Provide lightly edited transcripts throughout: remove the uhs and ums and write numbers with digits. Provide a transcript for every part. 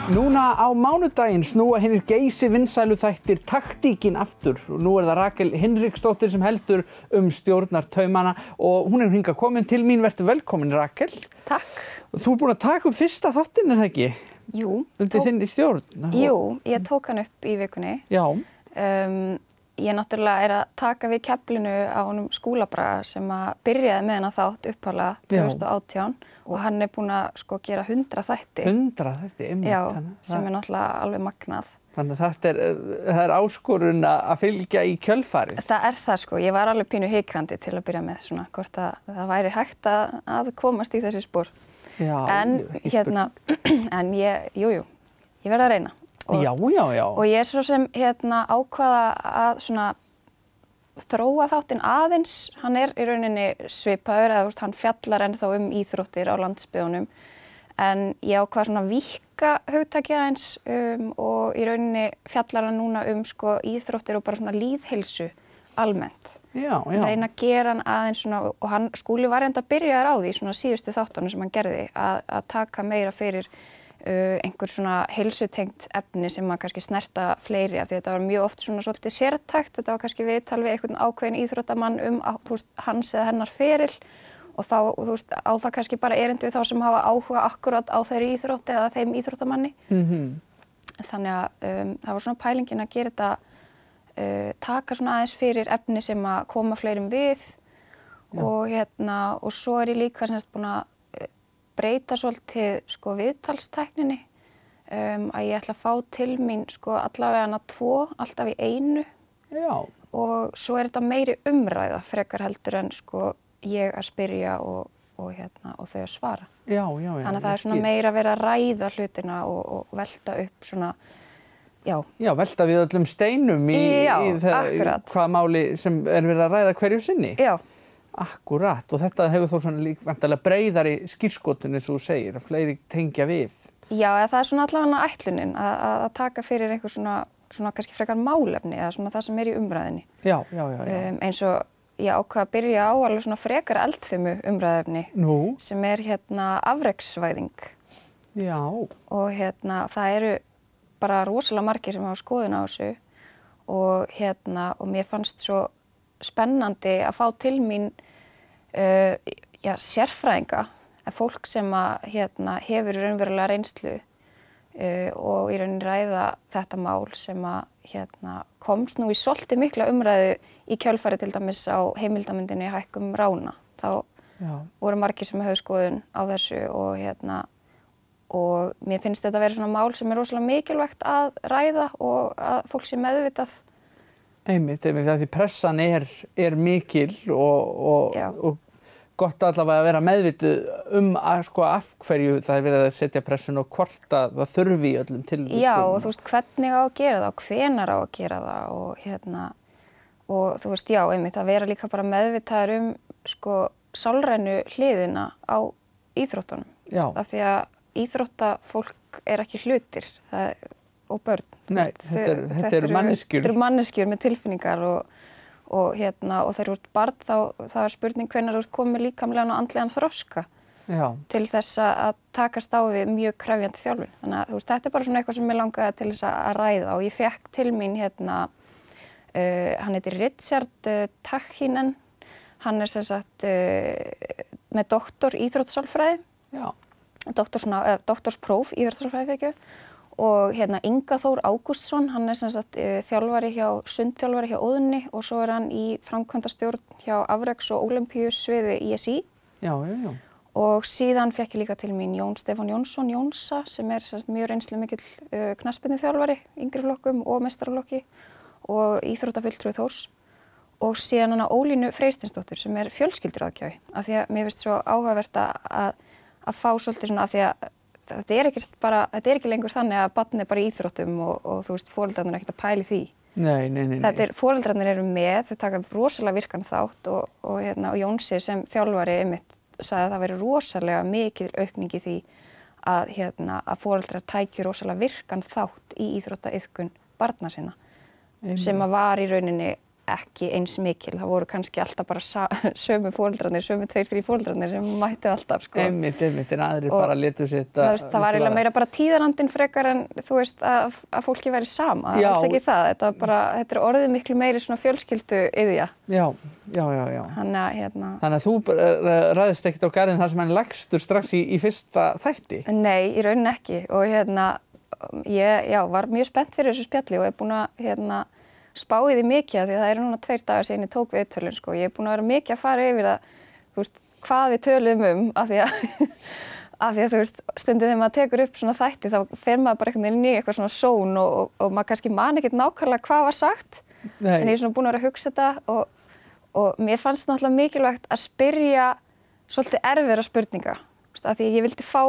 Núna á mánudaginn snúa hinir geysi vinsælu þættir Taktíkin aftur. Nú það Rakel Hinriksdóttir sem heldur stjórnartaumana og hún hingað komin til mín. Vertu velkomin, Rakel. Takk. Þú búin að taka upp fyrsta þáttinn, það ekki? Jú. Undir þinni stjórn? Jú, ég tók hann upp í vikunni. Já. Ég náttúrulega að taka við keflinu á honum Skúla Braga sem að byrjaði með hennar þátt upphaflega 2018 og hann búinn að gera 100 þætti. 100 þætti, einmitt. Já, sem náttúrulega alveg magnað. Þannig að það er áskorun að fylgja í kjölfarið. Það það ég var alveg pínu hikandi til að byrja með svona, hvort að það væri hægt að komast í þessi spór. Já, en ég verð að reyna. Já. Og ég svo sem ákvaða að svona þróa þáttinn aðeins. Hann í rauninni svipaður, eða hann fjallar ennþá íþróttir á landsbyggðunum. En ég ákvaða svona víkka hugtakið aðeins og í rauninni fjallar hann núna íþróttir og bara svona lýðheilsu almennt. Já. Reyna að gera hann aðeins svona, og Skúli var enda byrjaður á því svona síðustu þáttunum sem hann gerði að taka meira fyrir einhver svona heilsutengt efni sem að kannski snerta fleiri af því þetta var mjög oft svona svolítið sértækt. Þetta var kannski viðtal við einhvern ákveðin íþróttamann hans eða hennar feril og þá á það kannski bara erindi við þá sem hafa áhuga akkurat á þeirri íþrótti eða þeim íþróttamanni. Þannig að það var svona pælingin að gera þetta taka svona aðeins fyrir efni sem að koma fleirum við og svo ég líka semst búin að breyta svolítið viðtalstækninni að ég ætla að fá til mín allavega 2 alltaf í einu. Já. Og svo þetta meiri umræða frekar heldur en ég að spyrja og þau að svara. Já. Þannig að það svona meira verið að ræða hlutina og velta upp svona Já, velta við öllum steinum í hvað máli sem verið að ræða hverju sinni. Já. Akkúrat, og þetta hefur þó svona væntanlega breiðari skírskotun eins og þú segir, að fleiri tengja við. Já, það svona allavega ætlunin að taka fyrir einhver svona kannski frekar málefni eða svona það sem í umræðinni. Já. Eins og ég ákvað að byrja á alveg svona frekar eldfimu umræðefni sem afreksvæðing. Já. Og það eru bara rosalega margir sem hafa skoðun á þessu og mér fannst svo spennandi að fá til mín sérfræðinga, fólk sem hefur raunverulega reynslu og í rauninni ræða þetta mál sem komst nú í svolítið mikla umræðu í kjölfari til dæmis á heimildamyndinni Hækkum rána. Þá voru margir sem höfðu skoðun á þessu og mér finnst þetta að vera svona mál sem rosalega mikilvægt að ræða og að fólk sé meðvitað. Einmitt, því pressan er mikil og gott allavega að vera meðvituð af hverju það verið að setja pressun og hvort að það þurfi í öllum tilvikum. Já, og þú veist hvernig á að gera það og hvenær á að gera það og þú veist, einmitt að vera líka bara meðvitaður sálrænu hliðina á íþróttunum. Já. Af því að íþróttafólk ekki hlutir og börn. Nei, þetta eru manneskjur. Þetta eru manneskjur með tilfinningar og þegar þú ert barn þá spurning hvenær þú ert komið líkamlegan og andlegan þroska til þess að takast á við mjög krefjandi þjálfun. Þannig að þetta bara svona eitthvað sem ég langaði til þess að ræða og ég fekk til mín hann heitir Richard Tachinen. Hann sem sagt með doktor íþróttasálfræði. Já. Doktorspróf íþróttasálfræði og Inga Þór Ágústsson, hann sem sagt sundþjálfari hjá Óðunni og svo hann í framkvæmdastjórn hjá afreks- og ólympíusviði ISÍ. Já. Og síðan fékk ég líka til mín Jón Stefán Jónsson Jónsa sem mjög reynslumikill knattspyrnuþjálfari, yngri flokkum og meistaraflokki og íþróttafulltrúi Þórs. Og síðan hana Ólínu Freystinsdóttur sem fjölskylduráðgjafi af því að mér finnst svo áhugavert að fá svolítið svona af því að þetta ekki lengur þannig að barnið bara í íþróttum og þú veist, foreldrarnir ekkert að pæli því. Nei. Foreldrarnir eru með, þau taka rosalega virkan þátt og Jónsi sem þjálfari sagði að það veri rosalega mikil aukning í því að foreldrar tækju rosalega virkan þátt í íþróttaiðkun barna sinna sem var í rauninni ekki eins mikil. Það voru kannski alltaf bara sömu foreldrarnir, sömu 2-3 foreldrarnir sem mættu alltaf, sko. Einmitt, en aðrir bara létu sitt það var eiginlega meira bara tíðarandinn frekar en, þú veist, að fólki væri sama. Alls ekki það. Þetta orðið miklu meiri svona fjölskylduiðja. Já. Þannig að þú ræðist ekkert á garðinn þar sem hann lagstur strax í fyrsta þætti? Nei, í rauninni ekki. Og ég var mjög spennt fyrir þessu spjalli og búin að spá í því mikið af því að það núna 2 dagar síðan ég tók viðtölin, sko. Ég búin að vera mikið að fara yfir það, þú veist, hvað við töluðum af því að þú veist, stundum þegar maður tekur upp svona þætti þá fer maður bara einhvern veginn í eitthvað svona zone og maður kannski man ekkert nákvæmlega hvað var sagt. Nei. En ég er svona búin að vera að hugsa þetta og mér fannst náttúrulega mikilvægt að spyrja svolítið erfiðra spurninga, þú veist, af því ég vildi fá,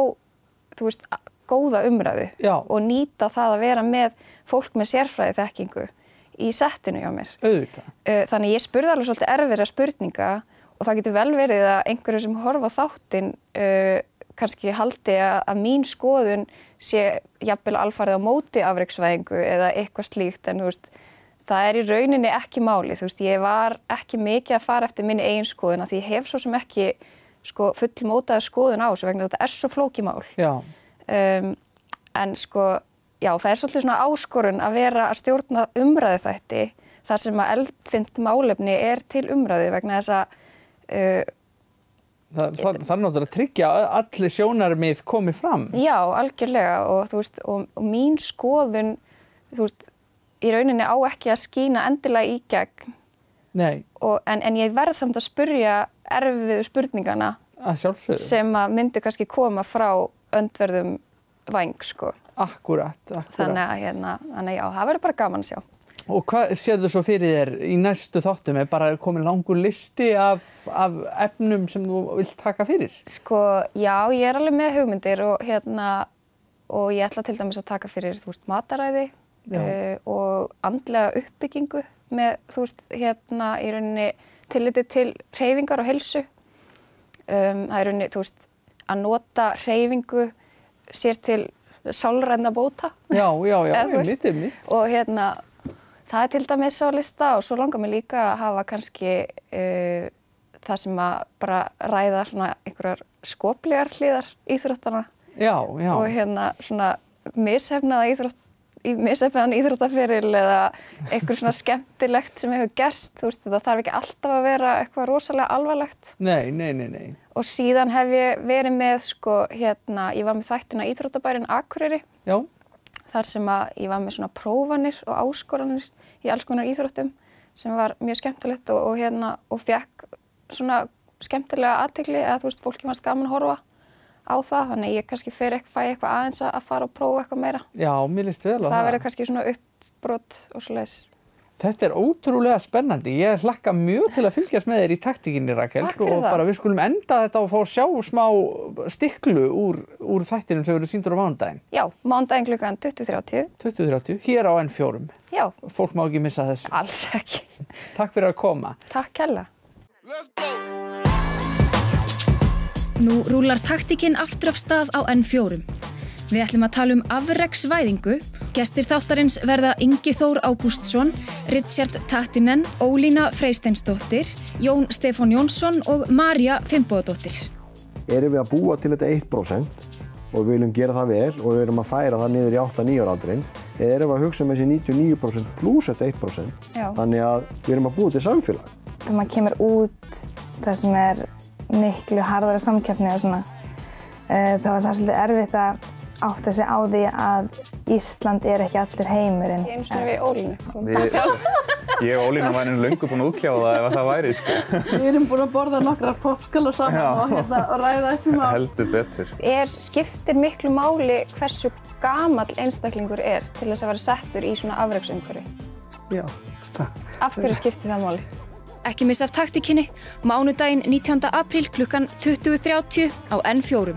þú veist, góða umræðu. Já. Og nýta það að vera með fólk með sérfræði þekkingu í settinu hjá mér. Auðvitað. Þannig ég spurði alveg svolítið erfiðra spurninga og það getur vel verið að einhverju sem horfa á þáttinn kannski haldi að mín skoðun sé jafnvel alfarið á móti afreksvæðingu eða eitthvað slíkt, en þú veist, það í rauninni ekki máli. Þú veist, ég var ekki mikið að fara eftir minni eigin skoðun af því ég hef svo sem ekki sko fullmótaða skoðun á þessu vegna þetta svo flókið mál. Já. En sko, já, það svolítið svona áskorun að vera að stjórna umræðuþætti þar sem að eldfimt málefni til umræðu vegna þess að það náttúrulega að tryggja að allir sjónarmið komi fram. Já, algjörlega og þú veist, og mín skoðun, þú veist, í rauninni á ekki að skína endilega í gegn. Nei. En ég verð samt að spyrja erfiðu spurningana sem að myndu kannski koma frá öndverðum væng, sko. Akkúrat. Þannig að já, það verður bara gaman að sjá. Og hvað sérðu svo fyrir þér í næstu þáttum? Bara komin langur listi af efnum sem þú vilt taka fyrir? Sko, já, ég alveg með hugmyndir og ég ætla til dæmis að taka fyrir, þú veist, mataræði og andlega uppbyggingu með, þú veist, í rauninni tilliti til hreyfingar og heilsu. Það í rauninni, þú veist, að nota hreyfingu sér til sálrænna bóta. Já, einmitt. Og það til dæmis á lista og svo langar mér líka að hafa kannski það sem að bara ræða svona einhverjar skoplegar hliðar íþróttana. Já. Og svona misheppnaðan íþróttaferil eða eitthvað svona skemmtilegt sem hefur gerst, þú veist, það þarf ekki alltaf að vera eitthvað rosalega alvarlegt. Nei. Og síðan hef ég verið með, sko, ég var með þættina Íþróttabærinn Akureyri. Já. Þar sem að ég var með svona prófanir og áskoranir í alls konar íþróttum sem var mjög skemmtilegt og fékk svona skemmtilega athygli eða, þú veist, fólki fannst gaman að horfa á það, þannig ég kannski fæ eitthvað aðeins að fara og prófa eitthvað meira. Já, mér líst vel á það. Það verður kannski svona uppbrot og svoleiðis. Þetta ótrúlega spennandi. Ég hlakka mjög til að fylgjast með þér í taktíkinni, Rakel. Takk fyrir það. Og bara við skulum enda þetta og fá að sjá smá stiklu úr þættinum sem verður sýndur á mánudaginn. Já, mánudaginn klukkan 20:30. 20:30, hér á N4. Já. Fólk má ekki missa þessu. Alls ekki. Takk fyrir að koma. Takk kærlega. Nú rúlar taktíkin aftur af stað á N4. Við ætlum að tala afreksvæðingu. Gestir þáttarins verða Ingi Þór Ágústsson, Richard Tattinen, Ólína Freysteinsdóttir, Jón Stefán Jónsson og María Finnbogadóttir. Erum við að búa til þetta 1% og við viljum gera það vel og við erum að færa það niður í 8-9 ára aldurinn, eða erum við að hugsa þessi 99% pluss þetta 1%. Já. Þannig að við erum að búa til samfélag. Þegar maður kemur út það sem miklu harðara samkeppni og svona, þá það svolítið erfitt að átta sig á því að Ísland ekki allir heimurinn. Ég eins og við Ólínu. Ég og Ólína væri löngu búin að útkljá það ef það væri, sko. Við erum búin að borða nokkrar popskálar saman og ræða þessum mál. Heldur betur. Skiptir miklu máli hversu gamall einstaklingur til þess að vera settur í svona afreksumhverfi? Já, það. Af hverju skiptir það máli? Ekki missa af taktíkinni, mánudaginn 19. apríl klukkan 20:30 á N4.